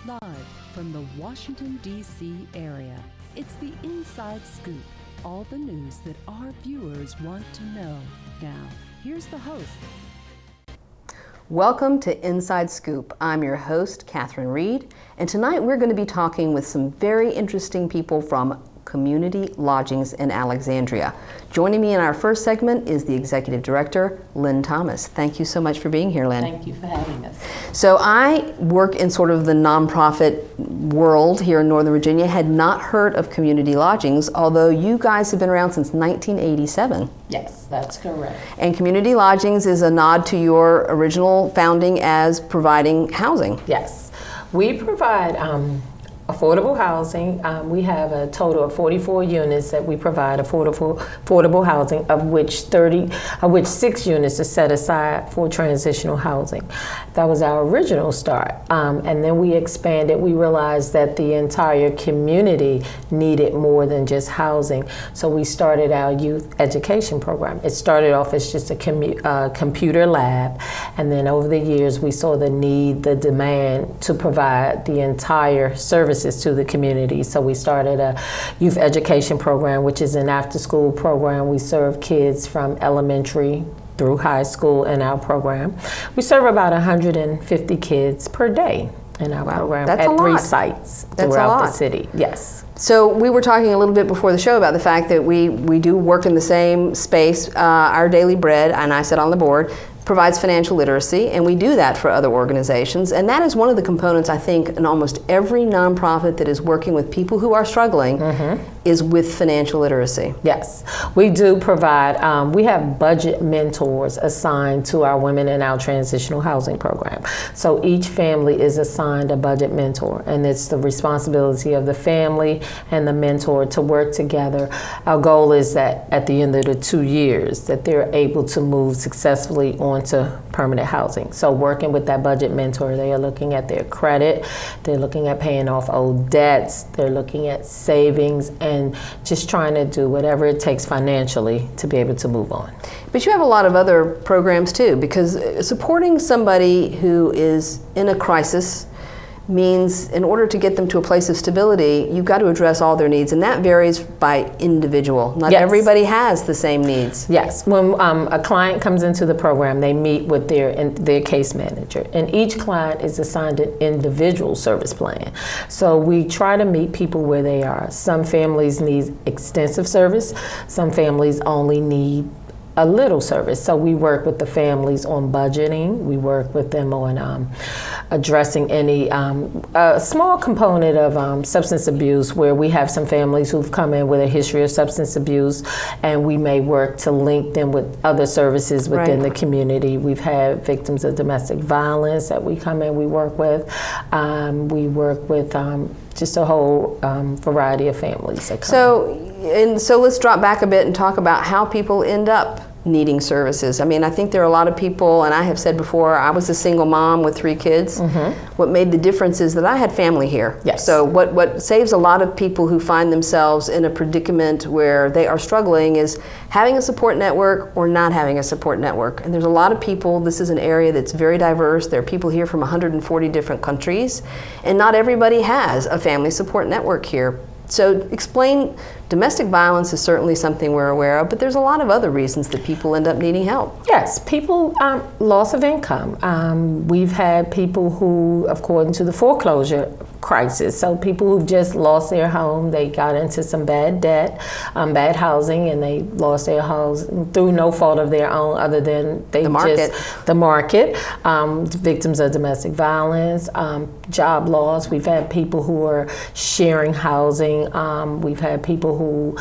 Live from the Washington, D.C. area, it's the Inside Scoop, all the news that our viewers want to know. Now, here's the host. Welcome to Inside Scoop. I'm your host, Catherine Reed, and tonight we're going to be talking with some very interesting people from Community Lodgings in Alexandria. Joining me in our first segment is the Executive Director, Lynn Thomas. Thank you so much for being here, Lynn. Thank you for having us. So I work in sort of the nonprofit world here in Northern Virginia, had not heard of Community Lodgings, although you guys have been around since 1987. Yes, that's correct. And Community Lodgings is a nod to your original founding as providing housing. Yes, we provide affordable housing. We have a total of 44 units that we provide affordable housing, of which 6 units are set aside for transitional housing. That was our original start. And then we expanded. We realized that the entire community needed more than just housing. So we started our youth education program. It started off as just a computer lab. And then over the years, we saw the need, the demand to provide the entire services to the community. So we started a youth education program, which is an after-school program. We serve kids from elementary through high school in our program. We serve about 150 kids per day in our program at 3 sites throughout the city. Yes. So we were talking a little bit before the show about the fact that we do work in the same space. Our Daily Bread, and I sit on the board, provides financial literacy, and we do that for other organizations. And that is one of the components, I think, in almost every nonprofit that is working with people who are struggling is with financial literacy. Yes, we do provide, we have budget mentors assigned to our women in our transitional housing program. So each family is assigned a budget mentor, and it's the responsibility of the family and the mentor to work together. Our goal is that at the end of the 2 years that they're able to move successfully onto permanent housing. So working with that budget mentor, they are looking at their credit, they're looking at paying off old debts, they're looking at savings, and just trying to do whatever it takes financially to be able to move on. But you have a lot of other programs too, because supporting somebody who is in a crisis means in order to get them to a place of stability, you've got to address all their needs, and that varies by individual. Not everybody has the same needs. Yes. When a client comes into the program, they meet with their case manager, and each client is assigned an individual service plan. So we try to meet people where they are. Some families need extensive service. Some families only need a little service. So we work with the families on budgeting. We work with them on addressing any a small component of substance abuse, where we have some families who've come in with a history of substance abuse, and we may work to link them with other services within the community. We've had victims of domestic violence that we come in, we work with. We work with just a whole variety of families that come in. So let's drop back a bit and talk about how people end up needing services. I mean, I think there are a lot of people, and I have said before, I was a single mom with 3 kids. What made the difference is that I had family here. Yes. So what saves a lot of people who find themselves in a predicament where they are struggling is having a support network or not having a support network. And there's a lot of people, this is an area that's very diverse. There are people here from 140 different countries, and not everybody has a family support network here. So explain, domestic violence is certainly something we're aware of, but there's a lot of other reasons that people end up needing help. Yes, people, loss of income. We've had people who, according to the foreclosure crisis, so people who've just lost their home, they got into some bad debt, bad housing, and they lost their house through no fault of their own other than the market. Victims of domestic violence, job loss. We've had people who are sharing housing. We've had people who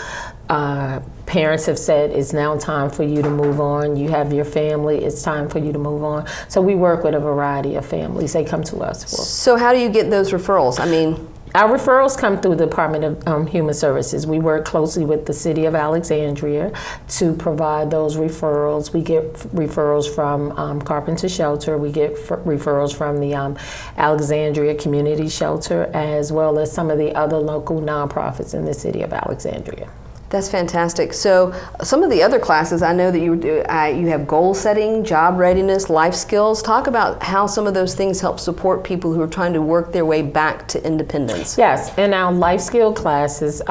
parents have said it's now time for you to move on. You have your family, it's time for you to move on. So we work with a variety of families. They come to us for. So how do you get those referrals? I mean, our referrals come through the Department of Human Services. We work closely with the City of Alexandria to provide those referrals. We get referrals from Carpenter Shelter. We get referrals from the Alexandria Community Shelter, as well as some of the other local nonprofits in the City of Alexandria. That's fantastic. So some of the other classes, I know that you have goal setting, job readiness, life skills. Talk about how some of those things help support people who are trying to work their way back to independence. Yes, in our life skill classes,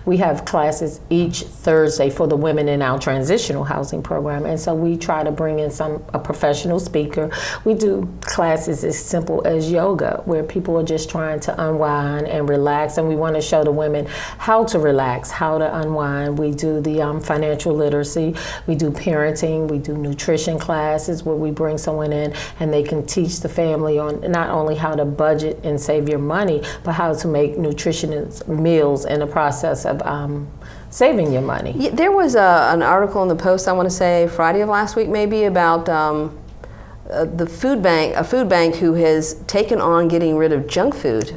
we have classes each Thursday for the women in our transitional housing program. And so we try to bring in a professional speaker. We do classes as simple as yoga, where people are just trying to unwind and relax. And we want to show the women how to relax, how to unwind. We do the financial literacy, we do parenting, we do nutrition classes where we bring someone in and they can teach the family on not only how to budget and save your money, but how to make nutritious meals in the process of saving your money. Yeah, there was an article in the Post, I want to say Friday of last week maybe, about a food bank who has taken on getting rid of junk food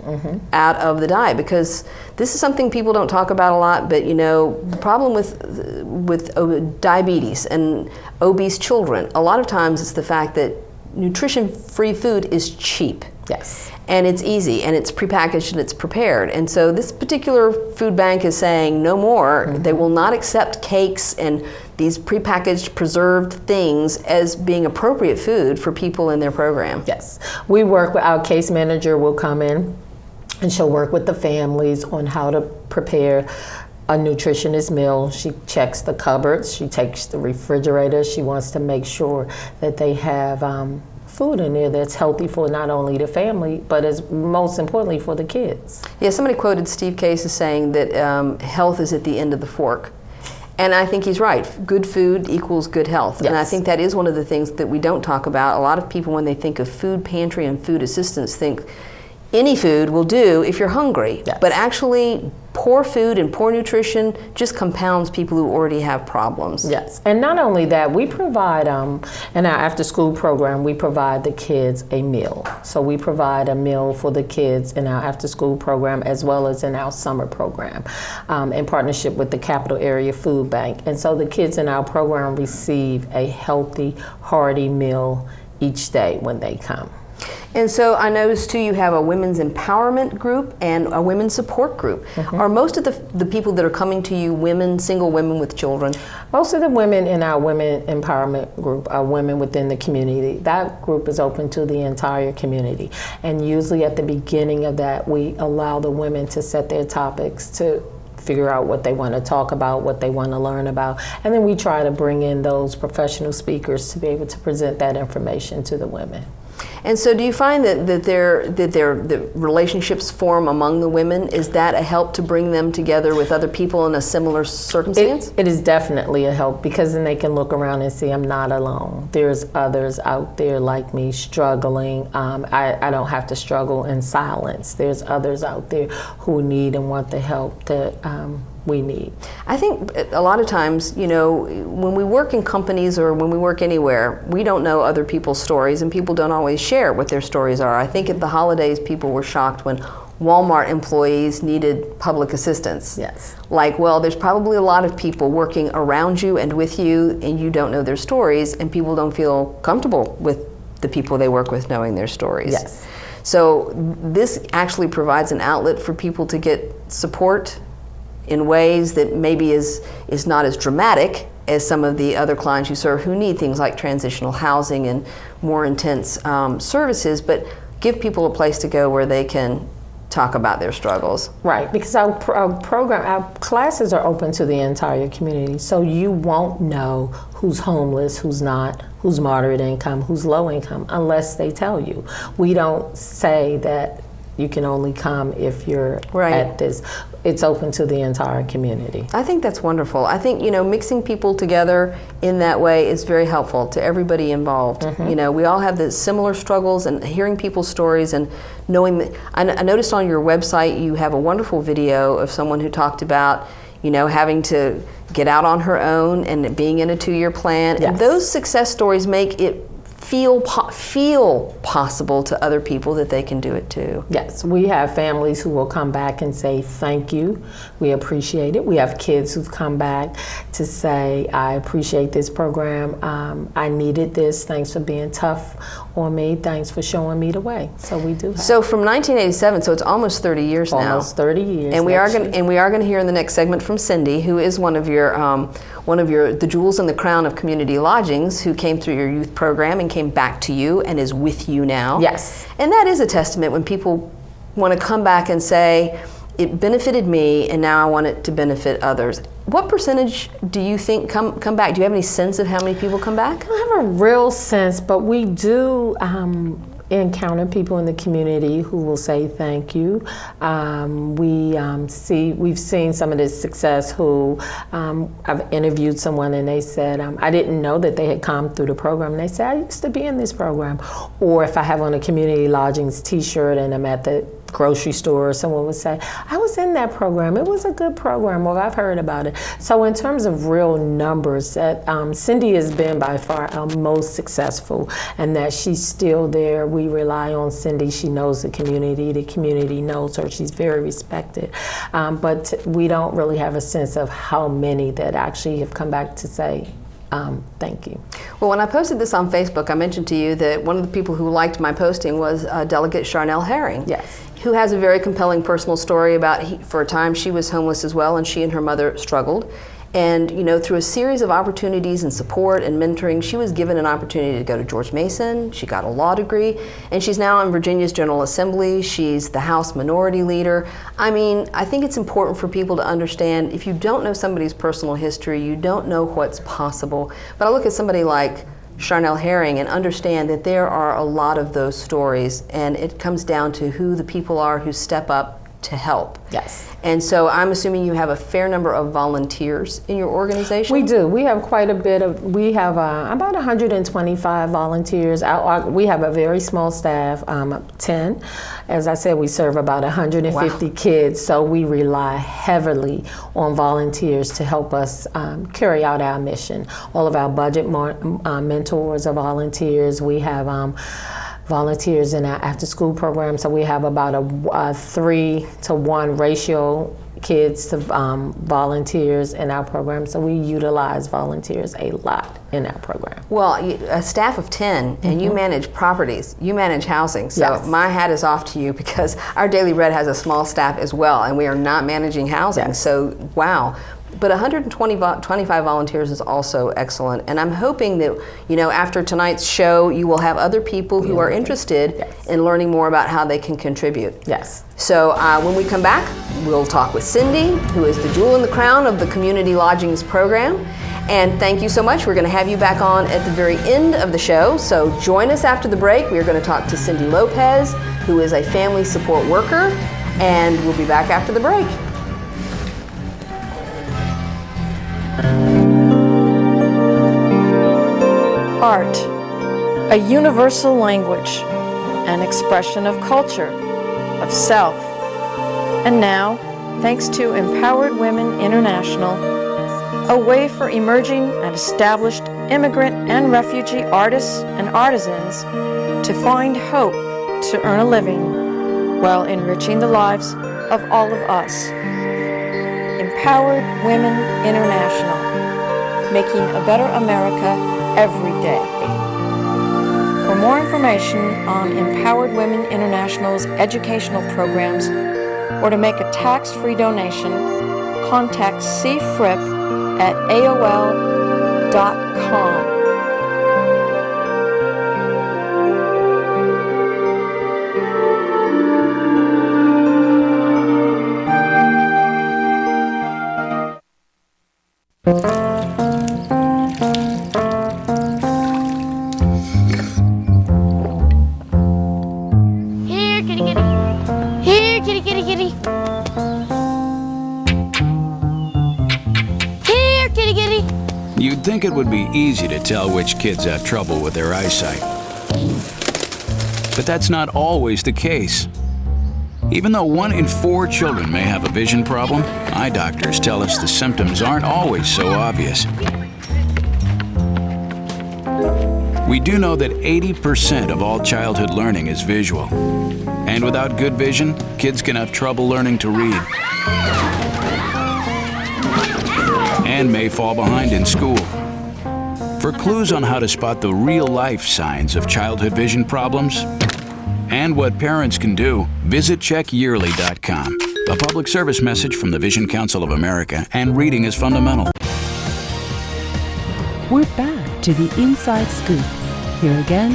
out of the diet, because this is something people don't talk about a lot, but the problem with diabetes and obese children, a lot of times it's the fact that nutrition-free food is cheap. Yes. And it's easy, and it's prepackaged, and it's prepared. And so this particular food bank is saying no more. They will not accept cakes and these prepackaged, preserved things as being appropriate food for people in their program. Yes. We work with our case manager will come in and she'll work with the families on how to prepare a nutritionist meal. She checks the cupboards, she takes the refrigerator, she wants to make sure that they have food in there that's healthy for not only the family, but as most importantly for the kids. Yeah, somebody quoted Steve Case as saying that health is at the end of the fork. And I think he's right. Good food equals good health. Yes. And I think that is one of the things that we don't talk about. A lot of people, when they think of food pantry and food assistance, think any food will do if you're hungry. Yes. But actually, poor food and poor nutrition just compounds people who already have problems. Yes, and not only that, we provide, in our after-school program, we provide the kids a meal. So we provide a meal for the kids in our after-school program as well as in our summer program in partnership with the Capital Area Food Bank. And so the kids in our program receive a healthy, hearty meal each day when they come. And so I noticed too you have a women's empowerment group and a women's support group. Are most of the people that are coming to you women, single women with children? Most of the women in our women empowerment group are women within the community. That group is open to the entire community. And usually at the beginning of that, we allow the women to set their topics, to figure out what they want to talk about, what they want to learn about. And then we try to bring in those professional speakers to be able to present that information to the women. And so do you find that the relationships form among the women? Is that a help to bring them together with other people in a similar circumstance? It is definitely a help, because then they can look around and see I'm not alone. There's others out there like me struggling. I don't have to struggle in silence. There's others out there who need and want the help that we need. I think a lot of times, when we work in companies or when we work anywhere, we don't know other people's stories, and people don't always share what their stories are. I think at the holidays, people were shocked when Walmart employees needed public assistance. Yes. Like, well, there's probably a lot of people working around you and with you, and you don't know their stories, and people don't feel comfortable with the people they work with knowing their stories. Yes. So this actually provides an outlet for people to get support in ways that maybe is not as dramatic as some of the other clients you serve who need things like transitional housing and more intense services, but give people a place to go where they can talk about their struggles. Right, because our program, our classes are open to the entire community, so you won't know who's homeless, who's not, who's moderate income, who's low income, unless they tell you. We don't say that you can only come if you're at this. It's open to the entire community. I think that's wonderful. I think, mixing people together in that way is very helpful to everybody involved. We all have the similar struggles, and hearing people's stories and knowing that. I noticed on your website you have a wonderful video of someone who talked about, having to get out on her own and being in a 2-year plan. Yes. And those success stories make it feel possible to other people that they can do it too. Yes, we have families who will come back and say thank you. We appreciate it. We have kids who've come back to say, I appreciate this program. I needed this. Thanks for being tough on me. Thanks for showing me the way. So we do have. So from 1987, so it's almost 30 years now. Almost 30 years. And we are going to hear in the next segment from Cindy, who is one of your the jewels in the crown of Community Lodgings, who came through your youth program and came back to you and is with you now. Yes. And that is a testament when people want to come back and say, it benefited me and now I want it to benefit others. What percentage do you think come back? Do you have any sense of how many people come back? I don't have a real sense, but we do encounter people in the community who will say thank you. We've seen some of this success who I've interviewed someone and they said, I didn't know that they had come through the program. And they said, I used to be in this program. Or if I have on a Community Lodgings t-shirt and I'm at the grocery store, someone would say, I was in that program. It was a good program, or I've heard about it. So in terms of real numbers, that Cindy has been by far our most successful, and that she's still there. We rely on Cindy. She knows the community knows her. She's very respected. But we don't really have a sense of how many that actually have come back to say, thank you. Well, when I posted this on Facebook, I mentioned to you that one of the people who liked my posting was Delegate Charnel Herring. Yes. Who has a very compelling personal story about, for a time she was homeless as well, and she and her mother struggled. And through a series of opportunities and support and mentoring, she was given an opportunity to go to George Mason. She got a law degree, and she's now in Virginia's General Assembly. She's the House Minority Leader. I mean, I think it's important for people to understand, if you don't know somebody's personal history, you don't know what's possible. But I look at somebody like Charnel Herring and understand that there are a lot of those stories, and it comes down to who the people are who step up to help. Yes. And so I'm assuming you have a fair number of volunteers in your organization? We do. We have quite a bit of, we have about 125 volunteers. We have a very small staff, 10. As I said, we serve about 150 kids, so we rely heavily on volunteers to help us carry out our mission. All of our budget mentors are volunteers. We have volunteers in our after-school program, so we have about a 3-to-1 ratio kids to volunteers in our program, so we utilize volunteers a lot in our program. Well, a staff of 10, and you manage properties, you manage housing, so Yes. my hat is off to you, because our Daily Red has a small staff as well, and we are not managing housing, Yes. so wow. But 125 volunteers is also excellent, and I'm hoping that after tonight's show, you will have other people who are interested Yes. in learning more about how they can contribute. Yes. So when we come back, we'll talk with Cindy, who is the jewel in the crown of the Community Lodgings program. And thank you so much. We're going to have you back on at the very end of the show. So join us after the break. We are going to talk to Cindy Lopez, who is a family support worker, and we'll be back after the break. Art, a universal language, an expression of culture, of self. And now, thanks to Empowered Women International, a way for emerging and established immigrant and refugee artists and artisans to find hope to earn a living while enriching the lives of all of us. Empowered Women International, making a better America every day. For more information on Empowered Women International's educational programs, or to make a tax-free donation, contact cfrip at AOL.com. Here, kitty, kitty. Here, kitty, kitty, kitty. Here, kitty, kitty. You'd think it would be easy to tell which kids have trouble with their eyesight. But that's not always the case. Even though 1 in 4 children may have a vision problem, eye doctors tell us the symptoms aren't always so obvious. We do know that 80% of all childhood learning is visual. And without good vision, kids can have trouble learning to read and may fall behind in school. For clues on how to spot the real-life signs of childhood vision problems and what parents can do, visit checkyearly.com. A public service message from the Vision Council of America and Reading is Fundamental. We're back to the Inside Scoop. Here again,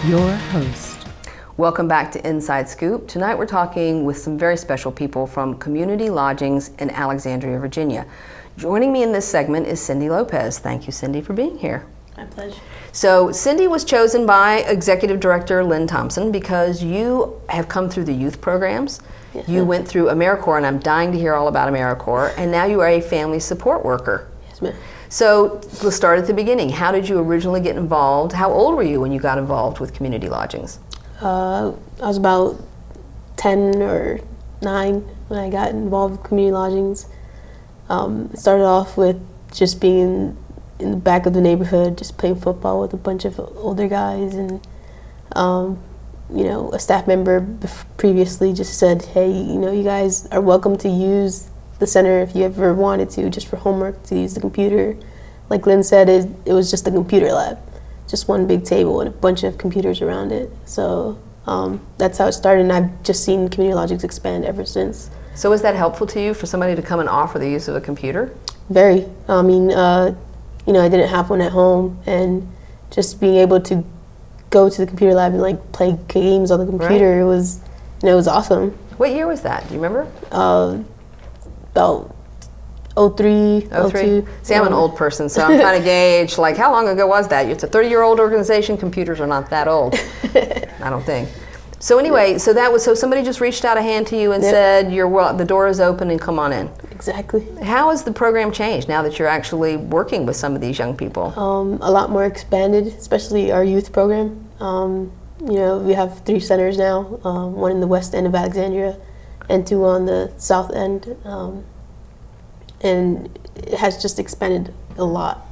your host. Welcome back to Inside Scoop. Tonight we're talking with some very special people from Community Lodgings in Alexandria, Virginia. Joining me in this segment is Cindy Lopez. Thank you, Cindy, for being here. My pleasure. So Cindy was chosen by Executive Director Lynn Thomas because you have come through the youth programs. Yes, you ma'am. went through AmeriCorps, and I'm dying to hear all about AmeriCorps, and now you are a family support worker. Yes, ma'am. So let's start at the beginning. How did you originally get involved? How old were you when you got involved with Community Lodgings? I was about 10 or 9 when I got involved with Community Lodgings. It started off with just being in the back of the neighborhood, just playing football with a bunch of older guys, and a staff member previously just said, hey, you guys are welcome to use the center if you ever wanted to, just for homework, to use the computer. Like Lynn said, it was just a computer lab, just one big table and a bunch of computers around it. So that's how it started, and I've just seen Community Lodgings expand ever since. So was that helpful to you for somebody to come and offer the use of a computer? Very. I mean, I didn't have one at home, and just being able to go to the computer lab and like play games on the computer, Right. it was awesome. What year was that? Do you remember? About 03, 02. See, I'm an old person, so I'm trying to gauge, like, how long ago was that? It's a 30-year-old organization. Computers are not that old, I don't think. So anyway, so somebody just reached out a hand to you and Yep. said, the door is open and come on in. Exactly. How has the program changed now that you're actually working with some of these young people? A lot more expanded, especially our youth program. We have 3 centers now, one in the west end of Alexandria and 2 on the south end. And it has just expanded a lot.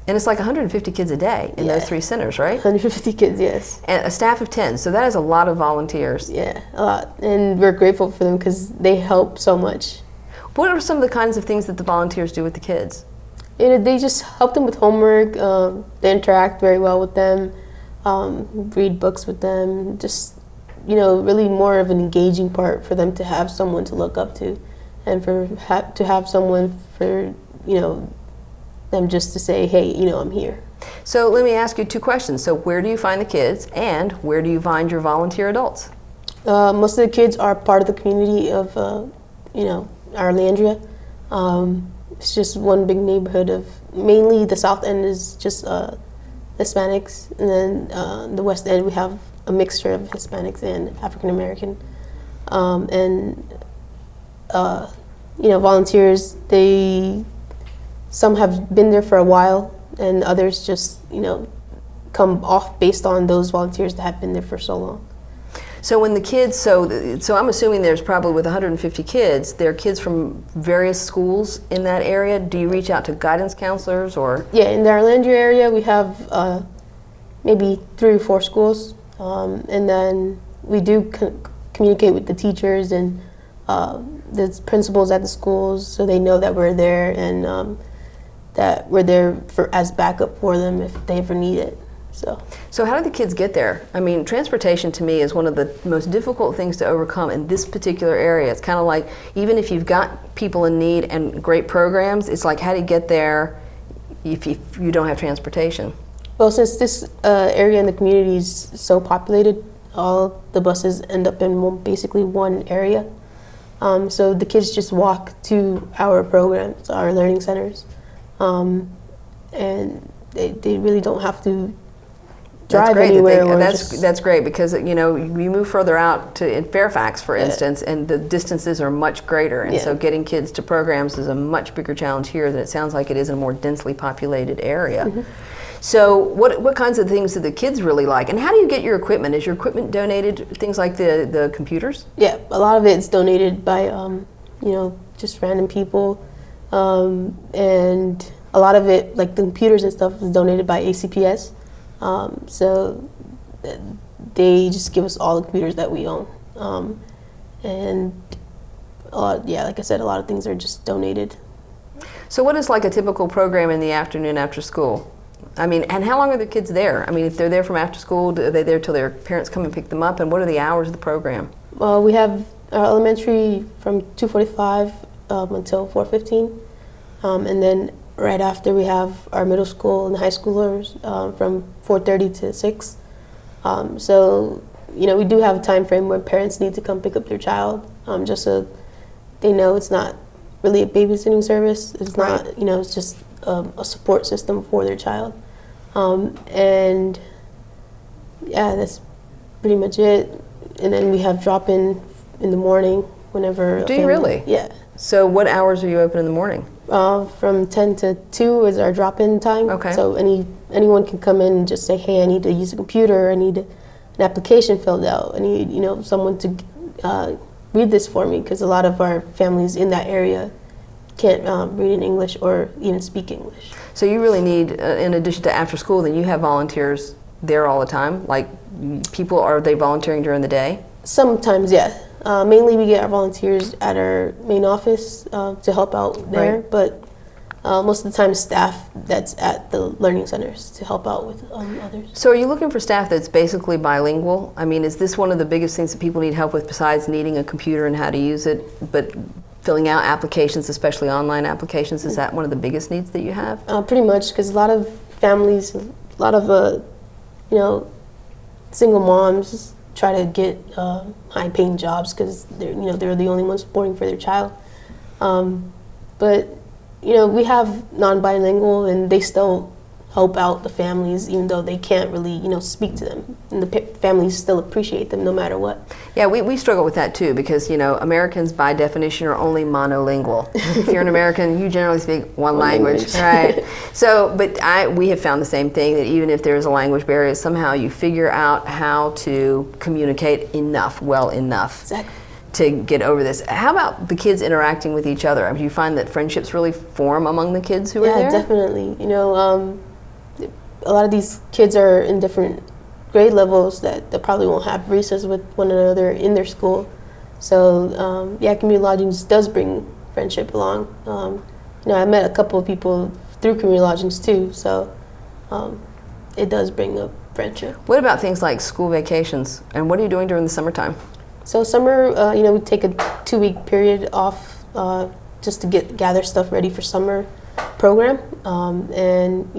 And it's like 150 kids a day in those 3 centers, right? 150 kids, yes. And a staff of 10, so that is a lot of volunteers. Yeah, a lot. And we're grateful for them because they help so much. What are some of the kinds of things that the volunteers do with the kids? They just help them with homework. They interact very well with them, read books with them. Just, really more of an engaging part for them to have someone to look up to, and to have someone for, them just to say, hey, I'm here. So let me ask you 2 questions. So where do you find the kids, and where do you find your volunteer adults? Most of the kids are part of the community of, Alexandria. It's just one big neighborhood of, mainly the south end is just Hispanics, and then the west end we have a mixture of Hispanics and African American. Volunteers, some have been there for a while, and others just, come off based on those volunteers that have been there for so long. So when the kids, so I'm assuming there's probably with 150 kids, there are kids from various schools in that area. Do you reach out to guidance counselors or? Yeah, in the Alexandria area we have maybe 3 or 4 schools, and then we do communicate with the teachers and the principals at the schools, so they know that we're there and that we're there as backup for them if they ever need it. So how do the kids get there? I mean, transportation to me is one of the most difficult things to overcome in this particular area. It's kind of like, even if you've got people in need and great programs, it's like, how do you get there if you don't have transportation? Well, since this area in the community is so populated, all the buses end up in basically one area. So the kids just walk to our programs, our learning centers, and they really don't have to drive anywhere. That's great, because we move further out to in Fairfax, for instance, and the distances are much greater, and so getting kids to programs is a much bigger challenge here than it sounds like it is in a more densely populated area. Mm-hmm. So what kinds of things do the kids really like, and how do you get your equipment? Is your equipment donated, things like the computers? Yeah, a lot of it's donated by just random people, and a lot of it, like the computers and stuff, is donated by ACPS. So they just give us all the computers that we own. And like I said, a lot of things are just donated. So what is like a typical program in the afternoon after school? I mean, and how long are the kids there? I mean, if they're there from after school, are they there till their parents come and pick them up? And what are the hours of the program? We have our elementary from 2:45 until 4:15. And then right after we have our middle school and high schoolers from 4:30 to 6. So, we do have a time frame where parents need to come pick up their child, just so they know it's not really a babysitting service. It's not, it's just a support system for their child. And yeah, that's pretty much it. And then we have drop-in in the morning whenever. Do you really? Yeah. So what hours are you open in the morning? From 10 to 2 is our drop-in time. Okay. So anyone can come in and just say, hey, I need to use a computer, I need an application filled out, I need someone to read this for me, because a lot of our families in that area can't read in English or even speak English. So you really need, in addition to after school, then you have volunteers there all the time? Like are they volunteering during the day? Sometimes, yeah. Mainly we get our volunteers at our main office to help out there, Right. but most of the time staff that's at the learning centers to help out with others. So are you looking for staff that's basically bilingual? I mean, is this one of the biggest things that people need help with besides needing a computer and how to use it, but filling out applications, especially online applications? Is that one of the biggest needs that you have? Pretty much, because a lot of families, a lot of single moms try to get high-paying jobs because they're the only ones supporting for their child. But we have non-bilingual, and they still help out the families even though they can't really speak to them, and the families still appreciate them no matter what. Yeah, we struggle with that too, because Americans by definition are only monolingual. If you're an American, you generally speak one language, right? So, but we have found the same thing, that even if there's a language barrier, somehow you figure out how to communicate well enough. Exactly. To get over this. How about the kids interacting with each other? I mean, do you find that friendships really form among the kids who are there? Yeah, definitely. A lot of these kids are in different grade levels that they probably won't have recess with one another in their school. So, Community Lodgings does bring friendship along. I met a couple of people through Community Lodgings too, so it does bring up friendship. What about things like school vacations? And what are you doing during the summertime? So summer, we take a 2-week period off just to gather stuff ready for summer program, and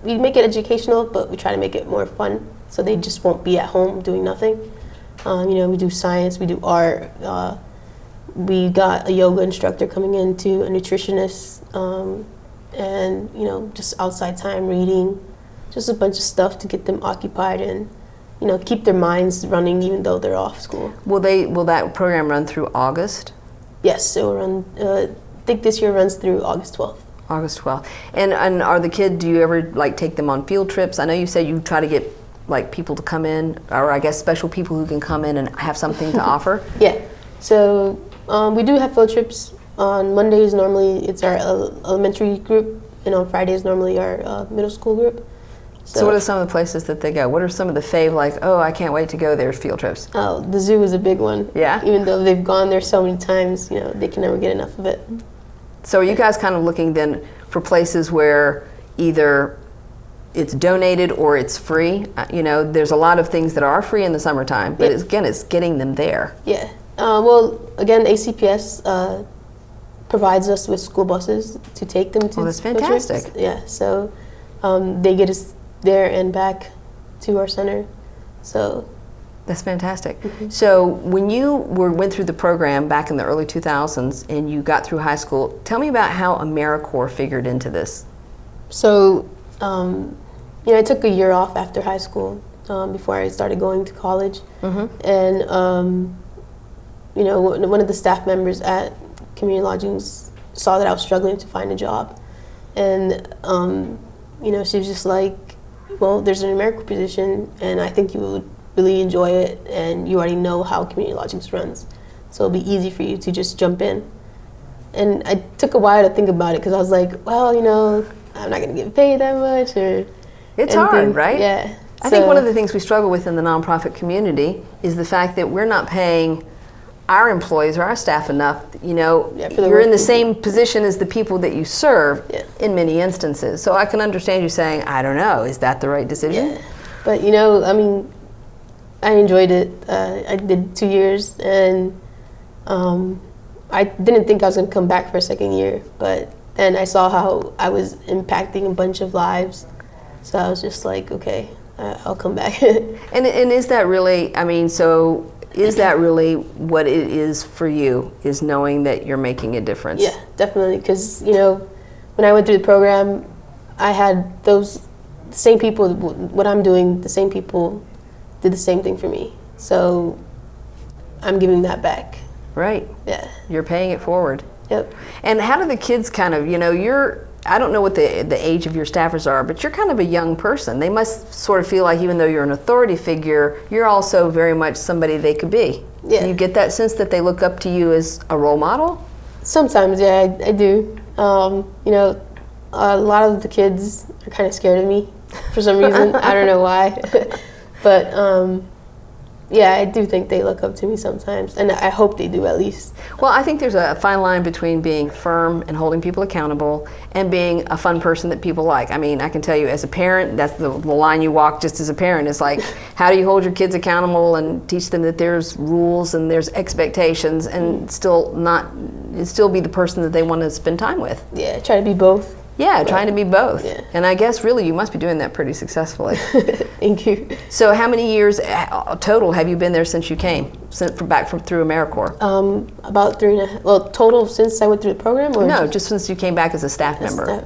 we make it educational, but we try to make it more fun, so they just won't be at home doing nothing. We do science, we do art. We got a yoga instructor coming in too, a nutritionist, and just outside time reading, just a bunch of stuff to get them occupied and keep their minds running even though they're off school. Will that program run through August? Yes, it will run. I think this year runs through August 12th. August 12th. And are the kids, do you ever take them on field trips? I know you said you try to get people to come in, or I guess special people who can come in and have something to offer. Yeah. So we do have field trips. On Mondays normally it's our elementary group, and on Fridays normally our middle school group. So what are some of the places that they go? What are some of the fave, I can't wait to go there field trips? Oh, the zoo is a big one. Yeah? Even though they've gone there so many times, they can never get enough of it. So are you guys kind of looking then for places where either it's donated or it's free? There's a lot of things that are free in the summertime, but it's getting them there. Yeah. Again, ACPS provides us with school buses to take them to. Oh, that's fantastic. Trips. Yeah. So they get us there and back to our center. So that's fantastic. Mm-hmm. So when you went through the program back in the early 2000s and you got through high school, tell me about how AmeriCorps figured into this. So, I took a year off after high school before I started going to college. Mm-hmm. And, one of the staff members at Community Lodgings saw that I was struggling to find a job. And, she was just like, well, there's an AmeriCorps position, and I think you would really enjoy it, and you already know how Community Lodgings runs, so it'll be easy for you to just jump in. And I took a while to think about it, because I was like, well, I'm not going to get paid that much, or, It's hard, right? Yeah. I think one of the things we struggle with in the nonprofit community is the fact that we're not paying our employees or our staff enough. You know, you're in the same position as the people that you serve in many instances. So I can understand you saying, I don't know, is that the right decision? Yeah. But, you know, I mean, I enjoyed it. I did 2 years, and I didn't think I was going to come back for a second year, but then I saw how I was impacting a bunch of lives. So I was just like, okay, I'll come back. And is that really, I mean, so is that really what it is for you, is knowing that you're making a difference? Yeah, definitely. Because, you know, when I went through the program, I had those same people, what I'm doing, the same people did the same thing for me. So I'm giving that back. Right. Yeah. You're paying it forward. Yep. And how do the kids kind of, you know, I don't know what the age of your staffers are, but you're kind of a young person. They must sort of feel like even though you're an authority figure, you're also very much somebody they could be. Yeah. Do you get that sense that they look up to you as a role model? Sometimes, yeah, I do. You know, a lot of the kids are kind of scared of me for some reason. I don't know why. But yeah, I do think they look up to me sometimes, and I hope they do at least. Well, I think there's a fine line between being firm and holding people accountable and being a fun person that people like. I mean, I can tell you as a parent, that's the line you walk just as a parent. It's like, how do you hold your kids accountable and teach them that there's rules and there's expectations and still be the person that they want to spend time with? Yeah, try to be both. Yeah, trying to be both. Yeah. And I guess really you must be doing that pretty successfully. Thank you. So how many years total have you been there since you came, through AmeriCorps? About 3.5, well, total since I went through the program? Or No, just since you came back as a staff member.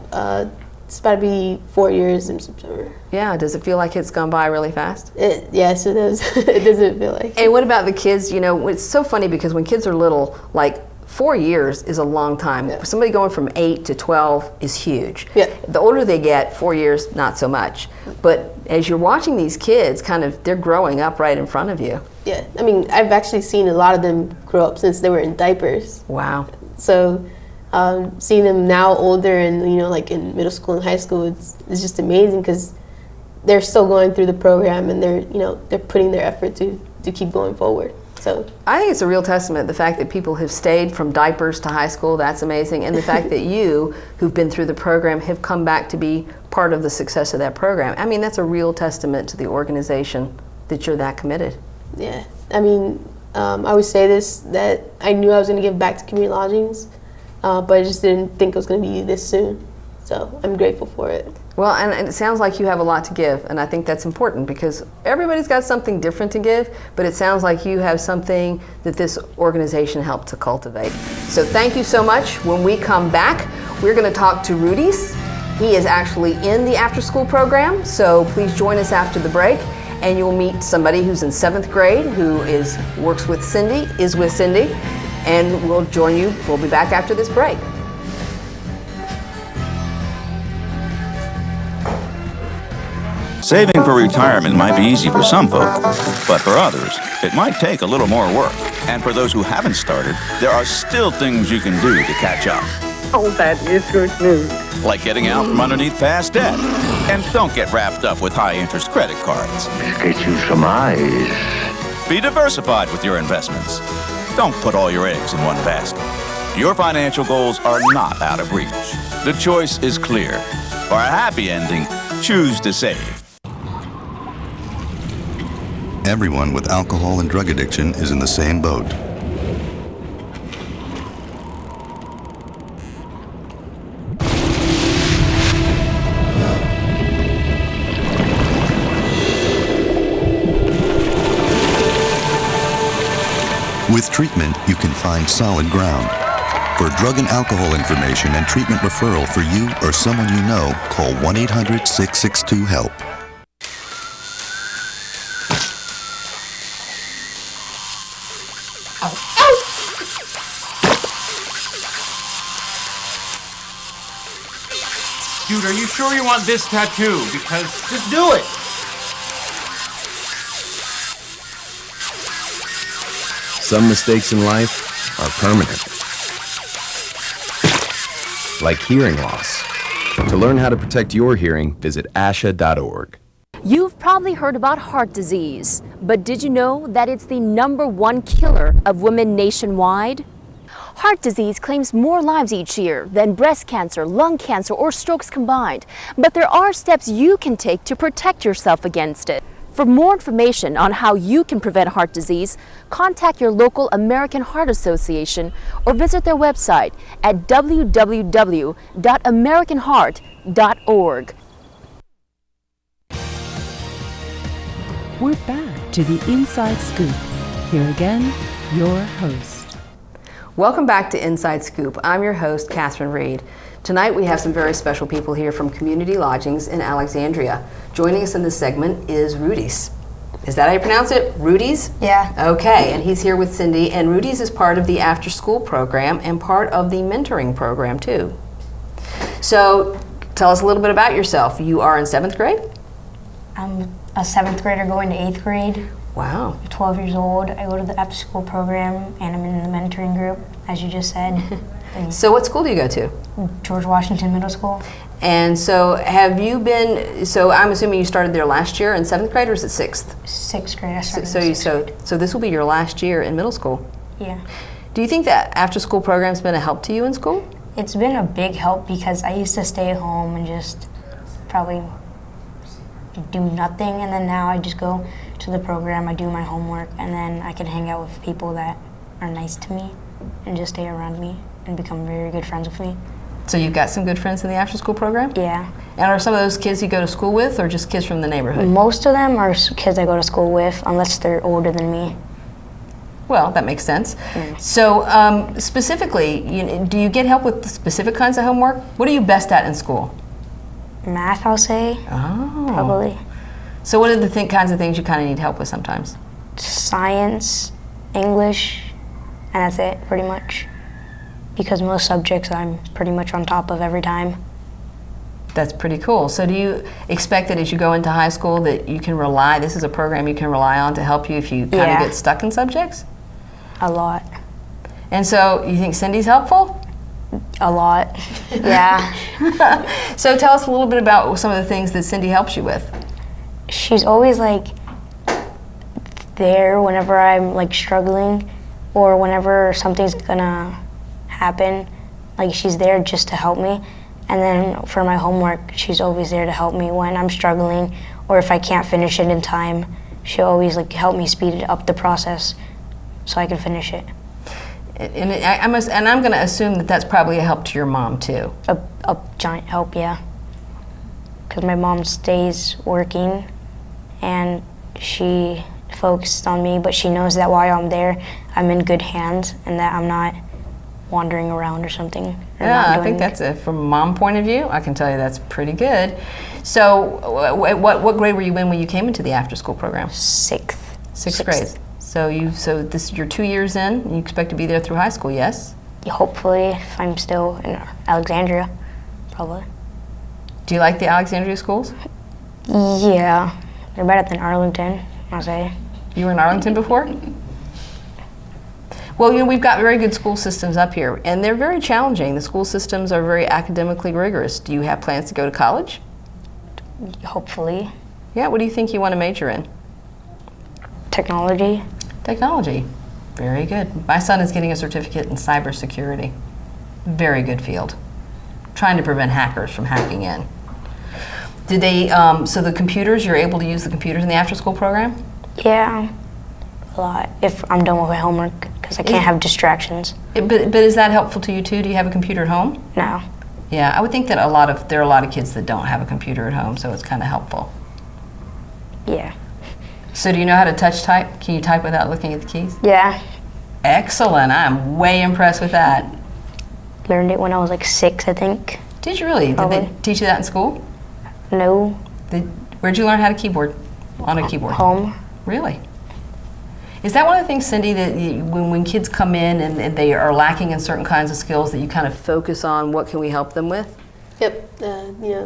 It's about to be 4 years in September. Yeah, does it feel like it's gone by really fast? Yes, it does. It doesn't feel like. And what about the kids? You know, it's so funny because when kids are little, like 4 years is a long time. Yeah. Somebody going from 8 to 12 is huge. Yeah. The older they get, 4 years, not so much. But as you're watching these kids, they're growing up right in front of you. Yeah, I mean, I've actually seen a lot of them grow up since they were in diapers. Wow. So seeing them now older and, you know, like in middle school and high school, it's just amazing because they're still going through the program and they're putting their effort to keep going forward. So I think it's a real testament, the fact that people have stayed from diapers to high school, that's amazing. And the fact that you, who've been through the program, have come back to be part of the success of that program. I mean, that's a real testament to the organization that you're that committed. Yeah, I mean, I always say this, that I knew I was going to give back to Community Lodgings, but I just didn't think it was going to be this soon. So I'm grateful for it. Well, and it sounds like you have a lot to give, and I think that's important because everybody's got something different to give, but it sounds like you have something that this organization helped to cultivate. So thank you so much. When we come back, we're going to talk to Rudys. He is actually in the after-school program, so please join us after the break, and you'll meet somebody who's in 7th grade who is with Cindy, and we'll join you. We'll be back after this break. Saving for retirement might be easy for some folk, but for others, it might take a little more work. And for those who haven't started, there are still things you can do to catch up. Oh, that is good news. Like getting out from underneath past debt. And don't get wrapped up with high-interest credit cards. Get you some eyes. Be diversified with your investments. Don't put all your eggs in one basket. Your financial goals are not out of reach. The choice is clear. For a happy ending, choose to save. Everyone with alcohol and drug addiction is in the same boat. With treatment, you can find solid ground. For drug and alcohol information and treatment referral for you or someone you know, call 1-800-662-HELP. Dude, are you sure you want this tattoo? Because just do it. Some mistakes in life are permanent. Like hearing loss. To learn how to protect your hearing, visit asha.org. You've probably heard about heart disease, but did you know that it's the #1 killer of women nationwide? Heart disease claims more lives each year than breast cancer, lung cancer, or strokes combined. But there are steps you can take to protect yourself against it. For more information on how you can prevent heart disease, contact your local American Heart Association or visit their website at www.americanheart.org. We're back to the Inside Scoop. Here again, your host. Welcome back to Inside Scoop. I'm your host, Catherine Reed. Tonight we have some very special people here from Community Lodgings in Alexandria. Joining us in this segment is Rudys. Is that how you pronounce it? Rudys? Yeah. Okay, and he's here with Cindy, and Rudys is part of the after-school program and part of the mentoring program too. So tell us a little bit about yourself. You are in 7th grade? I'm a 7th grader going to 8th grade. Wow. I'm 12 years old. I go to the after-school program, and I'm in the mentoring group, as you just said. So what school do you go to? George Washington Middle School. And so have you been, so I'm assuming you started there last year in 7th grade, or is it 6th? 6th grade. I started So in 6th grade. so this will be your last year in middle school. Yeah. Do you think that after-school program's been a help to you in school? It's been a big help because I used to stay at home and just probably do nothing, and then now I just go to the program, I do my homework, and then I can hang out with people that are nice to me and just stay around me and become very good friends with me. So you've got some good friends in the after-school program? Yeah. And are some of those kids you go to school with, or just kids from the neighborhood? Most of them are kids I go to school with, unless they're older than me. Well, that makes sense. So specifically, do you get help with specific kinds of homework? What are you best at in school? Math, I'll say. Oh. Probably. So what are the kinds of things you kind of need help with sometimes? Science, English, and that's it, pretty much. Because most subjects I'm pretty much on top of every time. That's pretty cool. So do you expect that as you go into high school that you can rely, this is a program you can rely on to help you if you kind of get stuck in subjects? A lot. And so you think Cindy's helpful? A lot, yeah. So tell us a little bit about some of the things that Cindy helps you with. She's always like there whenever I'm like struggling or whenever something's gonna happen. Like she's there just to help me. And then for my homework, she's always there to help me when I'm struggling or if I can't finish it in time. She'll always like help me speed up the process so I can finish it. And I'm going to assume that that's probably a help to your mom too. A giant help, yeah. Because my mom stays working and she focused on me, but she knows that while I'm there, I'm in good hands and that I'm not wandering around or something. Yeah, I think that's it. From a mom point of view, I can tell you that's pretty good. So what grade were you in when you came into the after-school program? Sixth grade. So this you're 2 years in, and you expect to be there through high school, yes? Hopefully, if I'm still in Alexandria, probably. Do you like the Alexandria schools? Yeah, they're better than Arlington, I'll say. You were in Arlington before? Well, we've got very good school systems up here, and they're very challenging. The school systems are very academically rigorous. Do you have plans to go to college? Hopefully. Yeah, what do you think you want to major in? Technology. Technology. Very good. My son is getting a certificate in cybersecurity. Very good field. Trying to prevent hackers from hacking in. Did they, so the computers, you're able to use the computers in the after-school program? Yeah, a lot, if I'm done with my homework, because I can't have distractions. But is that helpful to you too? Do you have a computer at home? No. Yeah, I would think that there are a lot of kids that don't have a computer at home, so it's kind of helpful. Yeah. So do you know how to touch type? Can you type without looking at the keys? Yeah. Excellent. I'm way impressed with that. Learned it when I was like 6, I think. Did you really? Probably. Did they teach you that in school? No. Where'd you learn how to keyboard? On a keyboard? Home. Really? Is that one of the things, Cindy, that when kids come in and they are lacking in certain kinds of skills that you kind of focus on what can we help them with? Yep.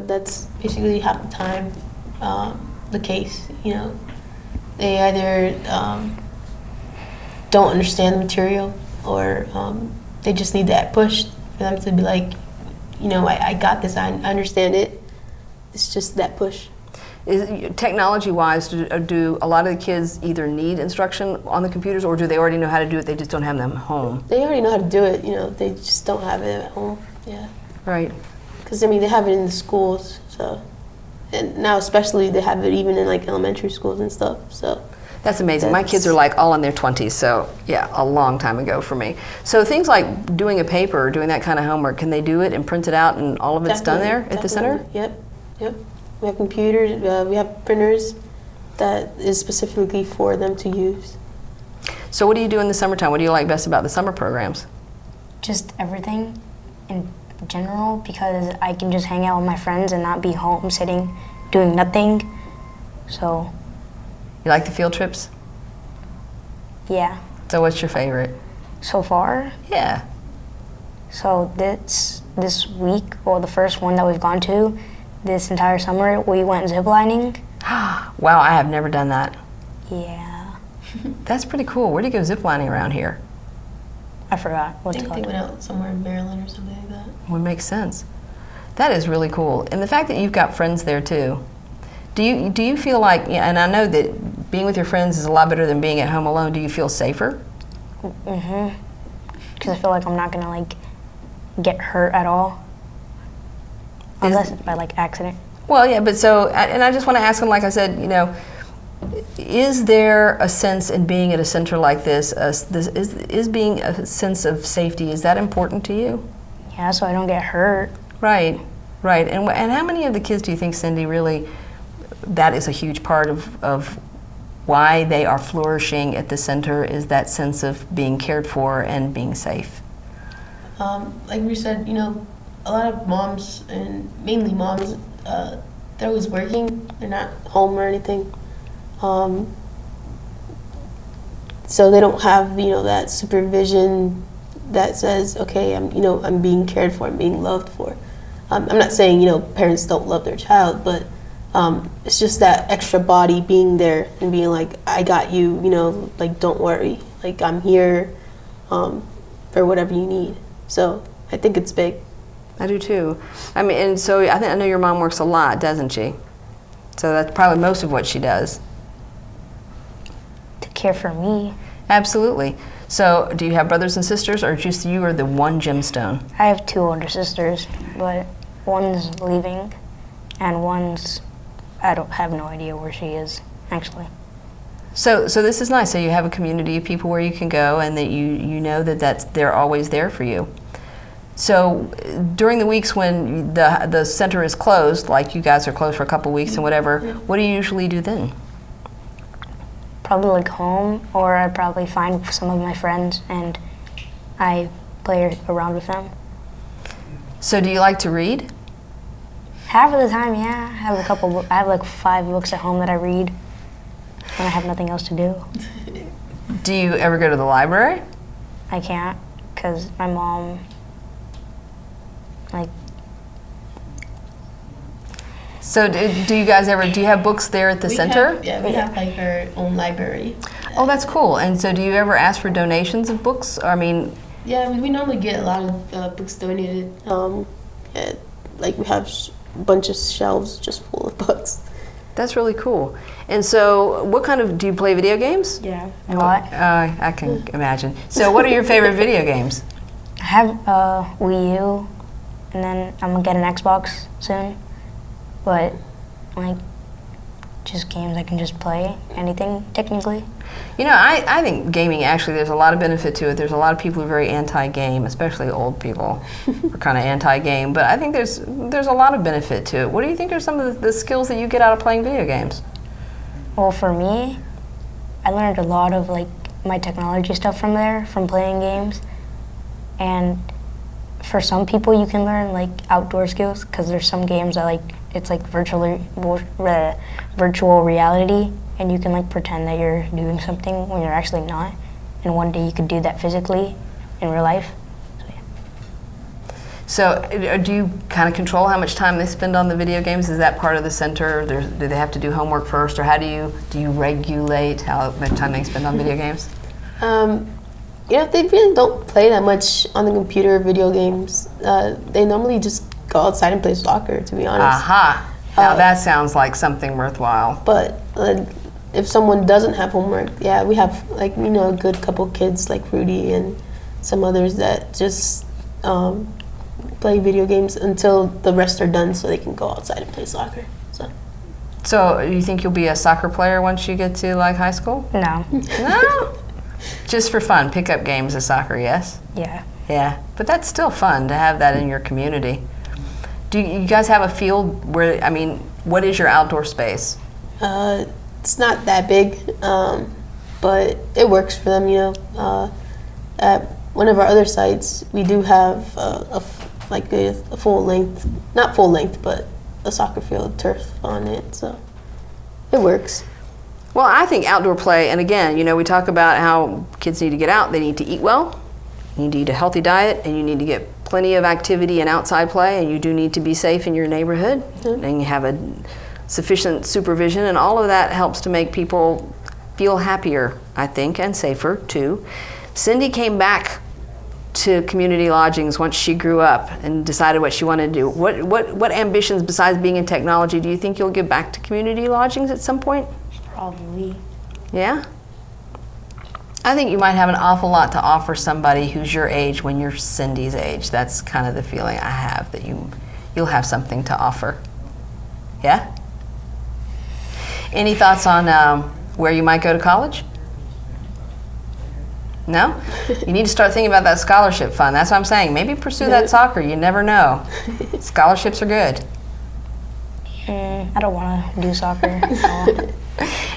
That's basically half the time the case. They either don't understand the material or they just need that push for them to be like, you know, I got this, I understand it. It's just that push. Technology-wise, do a lot of the kids either need instruction on the computers, or do they already know how to do it, they just don't have them home? They already know how to do it, you know, they just don't have it at home, yeah. Right. Because, I mean, they have it in the schools, so. And now especially they have it even in like elementary schools and stuff, so. That's amazing. My kids are like all in their 20s, so yeah, a long time ago for me. So things like doing a paper or doing that kind of homework, can they do it and print it out and all of it's done there at the center? Yep, yep. We have computers, we have printers that is specifically for them to use. So what do you do in the summertime? What do you like best about the summer programs? Just everything in general, because I can just hang out with my friends and not be home sitting doing nothing. So. You like the field trips? Yeah. So what's your favorite? So far? Yeah. So this week, or the first one that we've gone to, this entire summer, we went ziplining. Wow, I have never done that. Yeah. That's pretty cool. Where do you go ziplining around here? I forgot what's called. I think they went out somewhere in Maryland or something like that. Would make sense. That is really cool. And the fact that you've got friends there too. Do you feel like, and I know that being with your friends is a lot better than being at home alone, do you feel safer? Mm-hmm. Because I feel like I'm not gonna like get hurt at all. Unless by like accident. Well, yeah, but so, and I just want to ask them, like I said, you know, is there a sense in being at a center like this, is being a sense of safety, is that important to you? Yeah, so I don't get hurt. Right, right. And how many of the kids do you think, Cindy, really, that is a huge part of why they are flourishing at the center, is that sense of being cared for and being safe? Like we said, you know, a lot of moms, and mainly moms, they're always working. They're not home or anything. So they don't have, you know, that supervision that says, okay, I'm being cared for, I'm being loved for. I'm not saying, you know, parents don't love their child, but it's just that extra body being there and being like, I got you, you know, like, don't worry, like, I'm here for whatever you need. So I think it's big. I do too. I mean, and so I know your mom works a lot, doesn't she? So that's probably most of what she does. To care for me. Absolutely. So do you have brothers and sisters, or just you are the one gemstone? I have 2 older sisters, but one's leaving, and one's, I don't have no idea where she is, actually. So this is nice. So you have a community of people where you can go, and that you know that they're always there for you. So during the weeks when the center is closed, like you guys are closed for a couple weeks and whatever, what do you usually do then? Probably like home, or I probably find some of my friends and I play around with them. So do you like to read? Half of the time, yeah. I have like 5 books at home that I read when I have nothing else to do. Do you ever go to the library? I can't, because my mom, like. So do you guys ever, do you have books there at the center? We have like our own library. Oh, that's cool. And so do you ever ask for donations of books? I mean. Yeah, we normally get a lot of books donated. Like we have a bunch of shelves just full of books. That's really cool. And so what kind of, do you play video games? Yeah, a lot. I can imagine. So what are your favorite video games? I have Wii U, and then I'm gonna get an Xbox soon. But like, just games I can just play, anything technically. You know, I think gaming, actually, there's a lot of benefit to it. There's a lot of people who are very anti-game, especially old people are kind of anti-game, but I think there's a lot of benefit to it. What do you think are some of the skills that you get out of playing video games? Well, for me, I learned a lot of like my technology stuff from there, from playing games. And for some people, you can learn like outdoor skills, because there's some games that like, it's like virtual reality, and you can like pretend that you're doing something when you're actually not. And one day you could do that physically in real life. So do you kind of control how much time they spend on the video games? Is that part of the center? Do they have to do homework first, or how do you regulate how much time they spend on video games? You know, they really don't play that much on the computer, video games. They normally just go outside and play soccer, to be honest. Aha. Now that sounds like something worthwhile. But if someone doesn't have homework, yeah, we have like, you know, a good couple kids like Rudy and some others that just play video games until the rest are done so they can go outside and play soccer. So you think you'll be a soccer player once you get to like high school? No. No? Just for fun, pickup games of soccer, yes? Yeah. Yeah, but that's still fun to have that in your community. Do you guys have a field where, I mean, what is your outdoor space? It's not that big, but it works for them, you know. At one of our other sites, we do have a full length, not full length, but a soccer field, turf on it, so it works. Well, I think outdoor play, and again, you know, we talk about how kids need to get out, they need to eat well, you need to eat a healthy diet, and you need to get plenty of activity and outside play, and you do need to be safe in your neighborhood, and you have a sufficient supervision, and all of that helps to make people feel happier, I think, and safer too. Cindy came back to Community Lodgings once she grew up and decided what she wanted to do. What ambitions besides being in technology do you think you'll give back to Community Lodgings at some point? Probably. Yeah? I think you might have an awful lot to offer somebody who's your age when you're Cindy's age. That's kind of the feeling I have, that you'll have something to offer. Yeah? Any thoughts on where you might go to college? No? You need to start thinking about that scholarship fund. That's what I'm saying. Maybe pursue that soccer. You never know. Scholarships are good. I don't want to do soccer.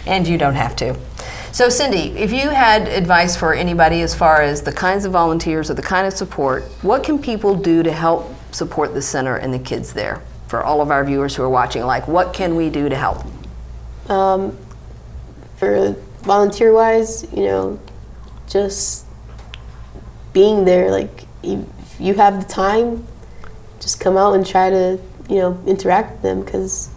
And you don't have to. So Cindy, if you had advice for anybody as far as the kinds of volunteers or the kind of support, what can people do to help support the center and the kids there? For all of our viewers who are watching, like, what can we do to help? For volunteer-wise, you know, just being there, like, if you have the time, just come out and try to, you know, interact with them, because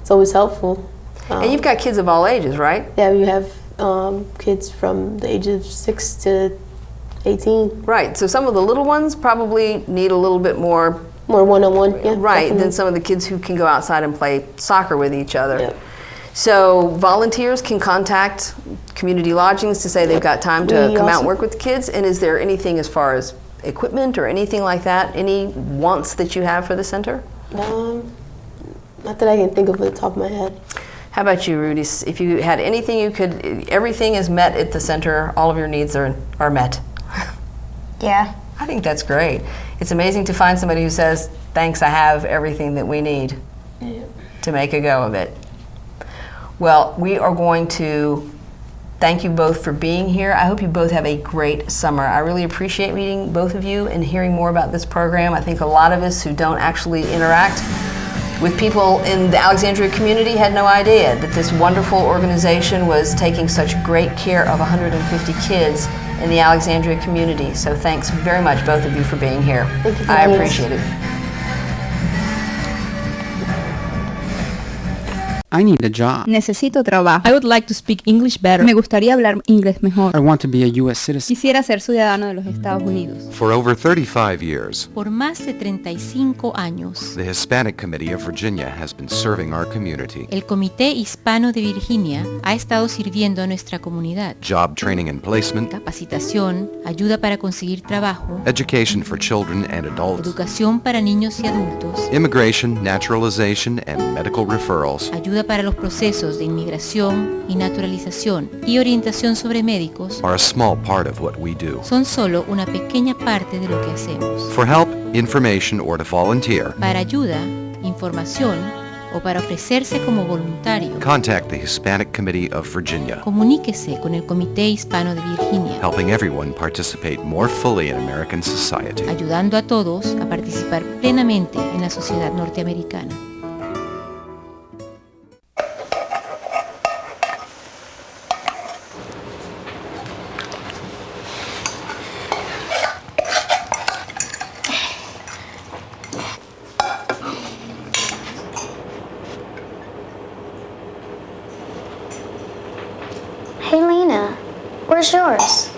it's always helpful. And you've got kids of all ages, right? Yeah, we have kids from the age of 6 to 18. Right, so some of the little ones probably need a little bit more one-on-one, yeah. Right, definitely. than some of the kids who can go outside and play soccer with each other. Yep. So volunteers can contact Community Lodgings to say they've got time to come out and work with the kids. And is there anything as far as equipment or anything like that, any wants that you have for the center? Not that I can think of at the top of my head. How about you, Rudys? If you had anything you could, everything is met at the center, all of your needs are met. Yeah. I think that's great. It's amazing to find somebody who says, thanks, I have everything that we need to make a go of it. Well, we are going to thank you both for being here. I hope you both have a great summer. I really appreciate meeting both of you and hearing more about this program. I think a lot of us who don't actually interact with people in the Alexandria community had no idea that this wonderful organization was taking such great care of 150 kids in the Alexandria community. So thanks very much, both of you, for being here. Thank you for I appreciate it. I need a job. Necesito trabajo. I would like to speak English better. Me gustaría hablar inglés mejor. I want to be a U.S. citizen. Quisiera ser ciudadano de los Estados Unidos. For over 35 years, Por más de 35 años, the Hispanic Committee of Virginia has been serving our community. el Comité Hispano de Virginia ha estado sirviendo a nuestra comunidad. Job training and placement, Capacitación, ayuda para conseguir trabajo, education for children and adults, educación para niños y adultos, immigration, naturalization, and medical referrals. ayuda para los procesos de inmigración y naturalización y orientación sobre médicos Are a small part of what we do. son solo una pequeña parte de lo que hacemos. For help, information, or to volunteer, Para ayuda, información o para ofrecerse como voluntario, contact the Hispanic Committee of Virginia, comuníquese con el Comité Hispano de Virginia, helping everyone participate more fully in American society. ayudando a todos a participar plenamente en la sociedad norteamericana. Hey, Lena, where's yours?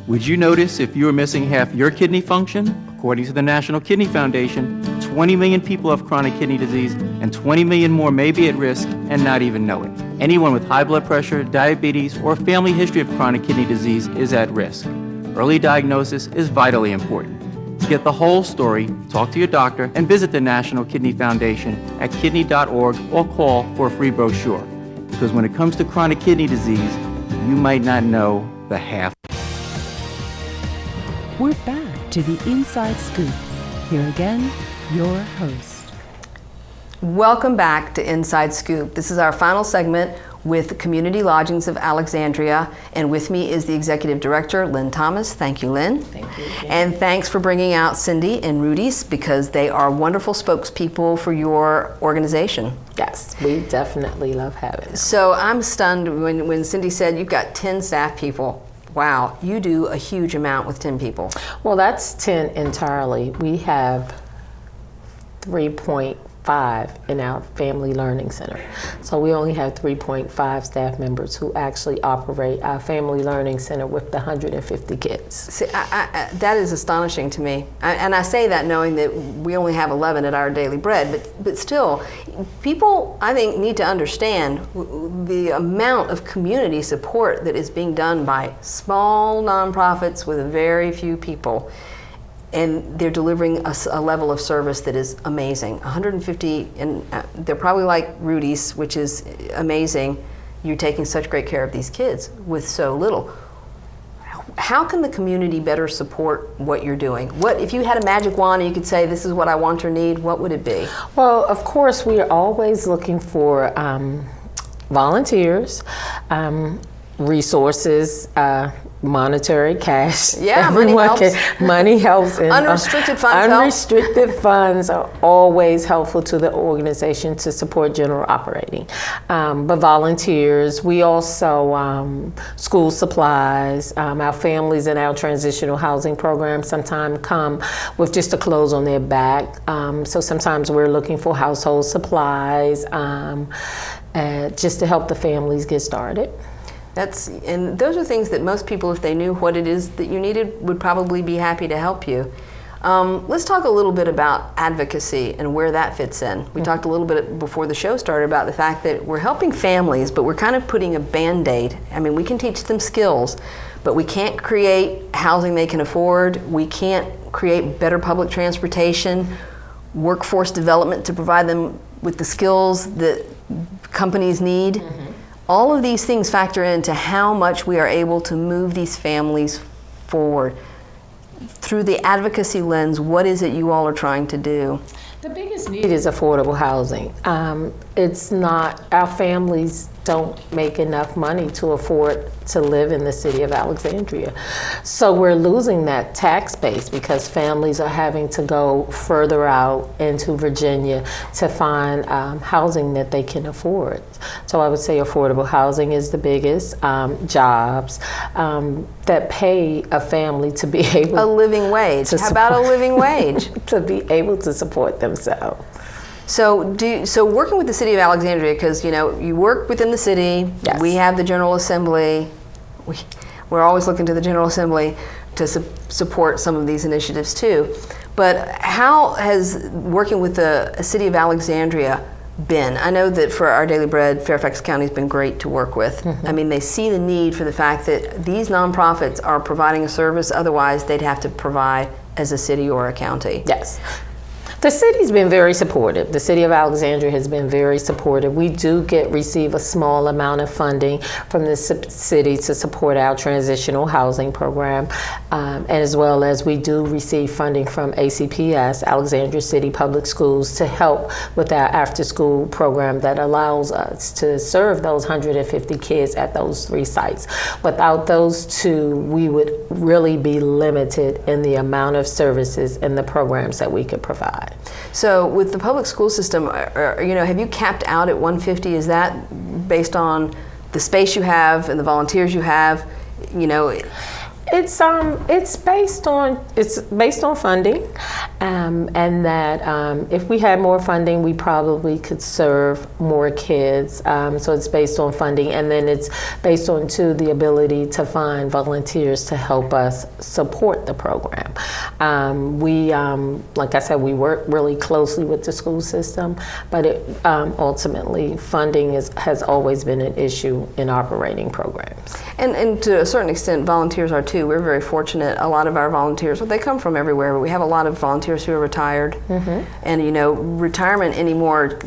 Would you notice if you were missing half your kidney function? According to the National Kidney Foundation, 20 million people have chronic kidney disease, and 20 million more may be at risk and not even know it. Anyone with high blood pressure, diabetes, or a family history of chronic kidney disease is at risk. Early diagnosis is vitally important. To get the whole story, talk to your doctor and visit the National Kidney Foundation at kidney.org or call for a free brochure. Because when it comes to chronic kidney disease, you might not know the half. We're back to the Inside Scoop. Here again, your host. Welcome back to Inside Scoop. This is our final segment with Community Lodgings of Alexandria, and with me is the Executive Director, Lynn Thomas. Thank you, Lynn. Thank you. And thanks for bringing out Cindy and Rudys, because they are wonderful spokespeople for your organization. Yes, we definitely love having them. So I'm stunned when Cindy said you've got 10 staff people. Wow, you do a huge amount with 10 people. Well, that's 10 entirely. We have 3.5 in our Family Learning Center. So we only have 3.5 staff members who actually operate our Family Learning Center with the 150 kids. See, that is astonishing to me. And I say that knowing that we only have 11 at Our Daily Bread, but still, people, I think, need to understand the amount of community support that is being done by small nonprofits with very few people. And they're delivering a level of service that is amazing. 150, and they're probably like Rudys, which is amazing. You're taking such great care of these kids with so little. How can the community better support what you're doing? What if you had a magic wand and you could say, this is what I want or need, what would it be? Well, of course, we are always looking for volunteers, resources, monetary cash. Yeah, money helps. Money helps. And, unrestricted funds unrestricted funds are always helpful to the organization to support general operating. But volunteers, we also, school supplies, our families in our transitional housing program sometimes come with just the clothes on their back. So sometimes we're looking for household supplies just to help the families get started. And those are things that most people, if they knew what it is that you needed, would probably be happy to help you. Let's talk a little bit about advocacy and where that fits in. We talked a little bit before the show started about the fact that we're helping families, but we're kind of putting a Band-Aid. I mean, we can teach them skills, but we can't create housing they can afford. We can't create better public transportation, workforce development to provide them with the skills that companies need. Mm-hmm. All of these things factor into how much we are able to move these families forward. Through the advocacy lens, what is it you all are trying to do? The biggest need is affordable housing. It's not, our families don't make enough money to afford to live in the city of Alexandria. So we're losing that tax base because families are having to go further out into Virginia to find housing that they can afford. So I would say affordable housing is the biggest. Jobs that pay a family to be able a living wage. How about a living wage? To be able to support themselves. So working with the city of Alexandria, because you work within the city. Yes. We have the General Assembly. We're always looking to the General Assembly to support some of these initiatives too. But how has working with the city of Alexandria been? I know that for Our Daily Bread, Fairfax County has been great to work with. Mm-hmm. I mean, they see the need for the fact that these nonprofits are providing a service otherwise they'd have to provide as a city or a county. Yes. The city's been very supportive. The city of Alexandria has been very supportive. We do receive a small amount of funding from the city to support our transitional housing program, as well as we do receive funding from ACPS, Alexandria City Public Schools, to help with our after-school program that allows us to serve those 150 kids at those 3 sites. Without those 2, we would really be limited in the amount of services and the programs that we could provide. So with the public school system, have you capped out at 150? Is that based on the space you have and the volunteers you have? It's based on funding, and that if we had more funding, we probably could serve more kids. So it's based on funding, and then it's based on too the ability to find volunteers to help us support the program. We, like I said, we work really closely with the school system, but ultimately funding has always been an issue in operating programs. And to a certain extent, volunteers are too. We're very fortunate. A lot of our volunteers, well, they come from everywhere, but we have a lot of volunteers who are retired. And retirement anymore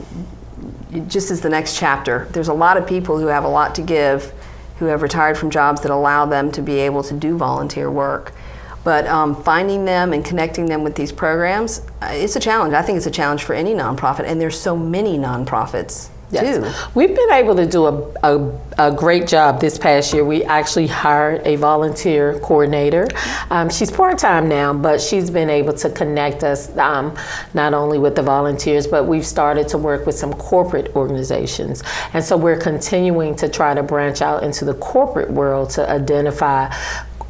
just is the next chapter. There's a lot of people who have a lot to give, who have retired from jobs that allow them to be able to do volunteer work. But finding them and connecting them with these programs, it's a challenge. I think it's a challenge for any nonprofit, and there's so many nonprofits. Too. We've been able to do a great job this past year. We actually hired a volunteer coordinator. She's part-time now, but she's been able to connect us not only with the volunteers, but we've started to work with some corporate organizations. And so we're continuing to try to branch out into the corporate world to identify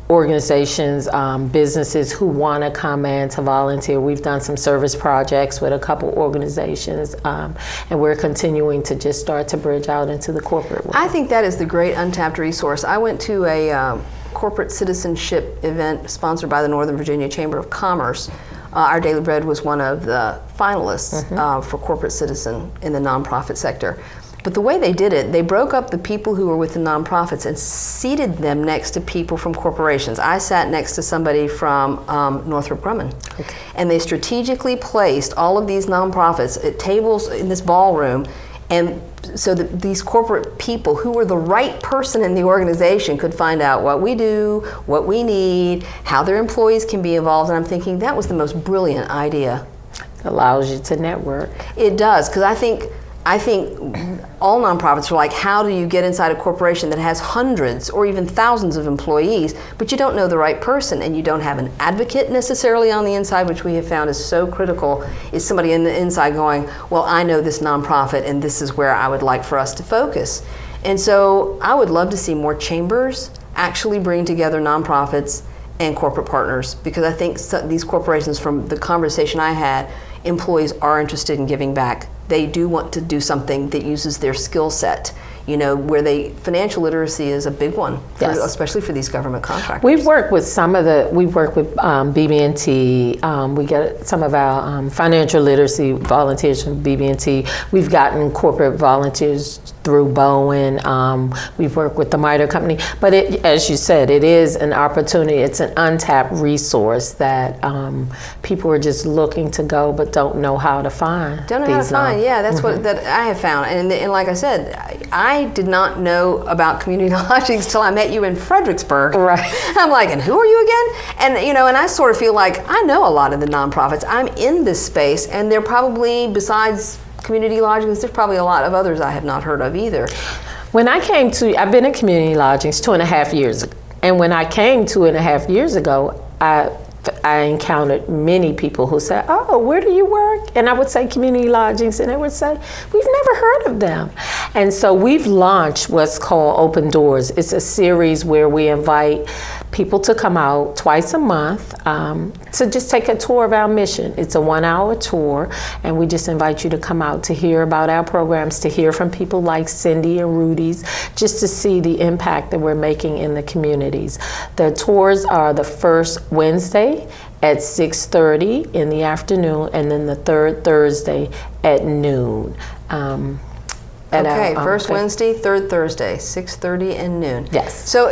organizations, businesses who want to come in to volunteer. We've done some service projects with a couple organizations, and we're continuing to just start to bridge out into the corporate world. I think that is the great untapped resource. I went to a corporate citizenship event sponsored by the Northern Virginia Chamber of Commerce. Our Daily Bread was one of the finalists for corporate citizen in the nonprofit sector. But the way they did it, they broke up the people who were with the nonprofits and seated them next to people from corporations. I sat next to somebody from Northrop Grumman. And they strategically placed all of these nonprofits at tables in this ballroom, and so that these corporate people who were the right person in the organization could find out what we do, what we need, how their employees can be involved. And I'm thinking that was the most brilliant idea. It allows you to network. It does, because I think all nonprofits are like, how do you get inside a corporation that has hundreds or even thousands of employees, but you don't know the right person, and you don't have an advocate necessarily on the inside, which we have found is so critical, is somebody in the inside going, well, I know this nonprofit and this is where I would like for us to focus. And so I would love to see more chambers actually bring together nonprofits and corporate partners, because I think these corporations, from the conversation I had, employees are interested in giving back. They do want to do something that uses their skill set, where financial literacy is a big one, especially for these government contractors. We've worked with BB&T. We get some of our financial literacy volunteers from BB&T. We've gotten corporate volunteers through Bowen. We've worked with the MITRE company. But as you said, it is an opportunity. It's an untapped resource that people are just looking to go but don't know how to find. Don't know how to find. Yeah, that's what that I have found. And like I said, I did not know about community lodgings till I met you in Fredericksburg. Right. I'm like, and who are you again? And and I sort of feel like I know a lot of the nonprofits. I'm in this space, and they're probably, besides Community Lodgings, there's probably a lot of others I have not heard of either. When I came to, I've been in Community Lodgings 2.5 years ago, and when I came 2.5 years ago, I encountered many people who said, oh, where do you work? And I would say Community Lodgings, and they would say, we've never heard of them. And so we've launched what's called Open Doors. It's a series where we invite people to come out twice a month to just take a tour of our mission. It's a 1-hour tour, and we just invite you to come out to hear about our programs, to hear from people like Cindy and Rudys, just to see the impact that we're making in the communities. The tours are the first Wednesday at 6:30 in the afternoon, and then the third Thursday at noon. First Wednesday, third Thursday, 6:30 and noon. Yes. So,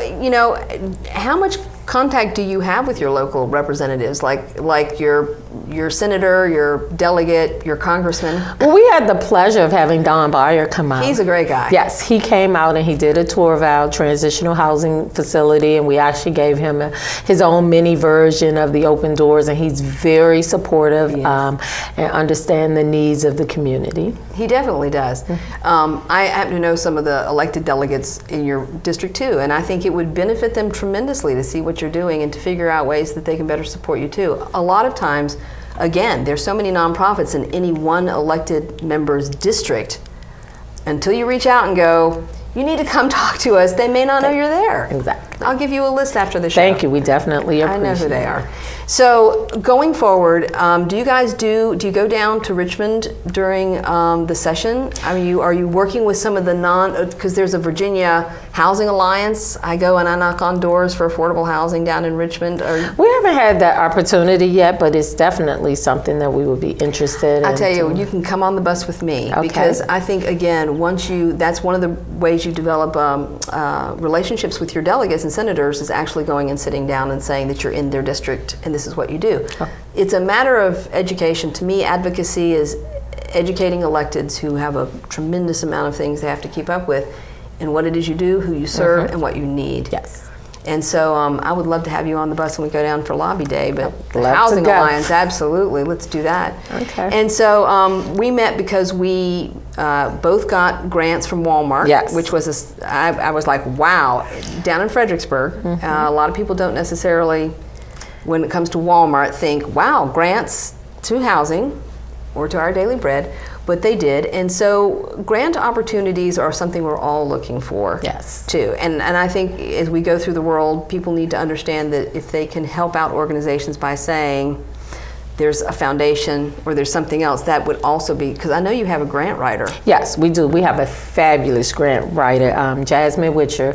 how much contact do you have with your local representatives, like your senator, your delegate, your congressman? Well, we had the pleasure of having Don Byer come out. He's a great guy. Yes, he came out and he did a tour of our transitional housing facility, and we actually gave him his own mini version of the Open Doors, and he's very supportive and understand the needs of the community. He definitely does. I happen to know some of the elected delegates in your district too, and I think it would benefit them tremendously to see what you're doing and to figure out ways that they can better support you too. A lot of times, again, there's so many nonprofits in any one elected member's district. Until you reach out and go, you need to come talk to us, they may not know you're there. Exactly. I'll give you a list after the show. Thank you. We definitely appreciate it. I know who they are. So going forward, do you guys do you go down to Richmond during the session? Are you working with some of the because there's a Virginia Housing Alliance. I go and I knock on doors for affordable housing down in Richmond. We haven't had that opportunity yet, but it's definitely something that we would be interested in. I tell you, you can come on the bus with me because I think, again, that's one of the ways you develop relationships with your delegates and senators is actually going and sitting down and saying that you're in their district and this is what you do. It's a matter of education. To me, advocacy is educating electeds who have a tremendous amount of things they have to keep up with and what it is you do, who you serve, and what you need. Yes. And so I would love to have you on the bus when we go down for Lobby Day, but the Housing Alliance, absolutely, let's do that. Okay. And so we met because we both got grants from Walmart, which was, I was like, wow, down in Fredericksburg. A lot of people don't necessarily, when it comes to Walmart, think, wow, grants to housing or to Our Daily Bread. But they did, and so grant opportunities are something we're all looking for, too. And I think as we go through the world, people need to understand that if they can help out organizations by saying there's a foundation or there's something else, that would also be, because I know you have a grant writer. Yes, we do. We have a fabulous grant writer, Jasmine Witcher,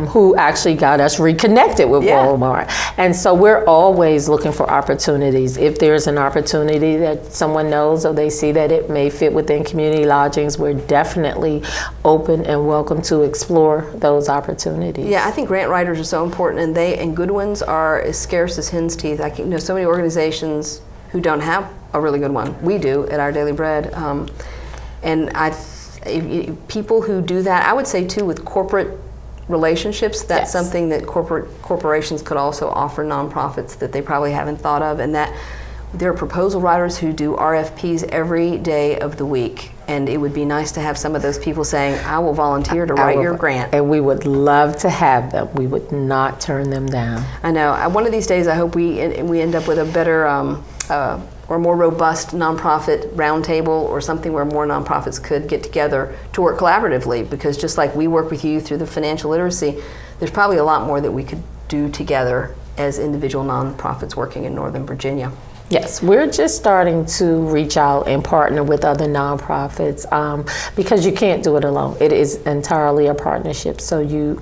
who actually got us reconnected with Walmart. And so we're always looking for opportunities. If there's an opportunity that someone knows or they see that it may fit within community lodgings, we're definitely open and welcome to explore those opportunities. Yeah, I think grant writers are so important, and good ones are as scarce as hen's teeth. I know so many organizations who don't have a really good one. We do at Our Daily Bread. And people who do that, I would say too, with corporate relationships, that's something that corporations could also offer nonprofits that they probably haven't thought of, and that there are proposal writers who do RFPs every day of the week. And it would be nice to have some of those people saying, I will volunteer to write your grant. And we would love to have them. We would not turn them down. I know. One of these days, I hope we end up with a better or more robust nonprofit roundtable or something where more nonprofits could get together to work collaboratively, because just like we work with you through the financial literacy, there's probably a lot more that we could do together as individual nonprofits working in Northern Virginia. Yes, we're just starting to reach out and partner with other nonprofits because you can't do it alone. It is entirely a partnership, so you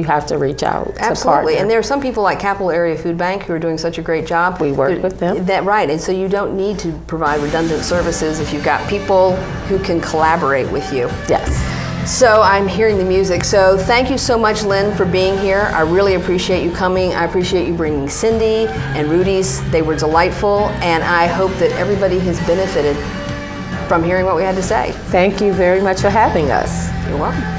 have to reach out. Absolutely, and there are some people like Capital Area Food Bank who are doing such a great job. We work with them. Right, and so you don't need to provide redundant services if you've got people who can collaborate with you. Yes. So I'm hearing the music. So thank you so much, Lynn, for being here. I really appreciate you coming. I appreciate you bringing Cindy and Rudys. They were delightful, and I hope that everybody has benefited from hearing what we had to say. Thank you very much for having us. You're welcome.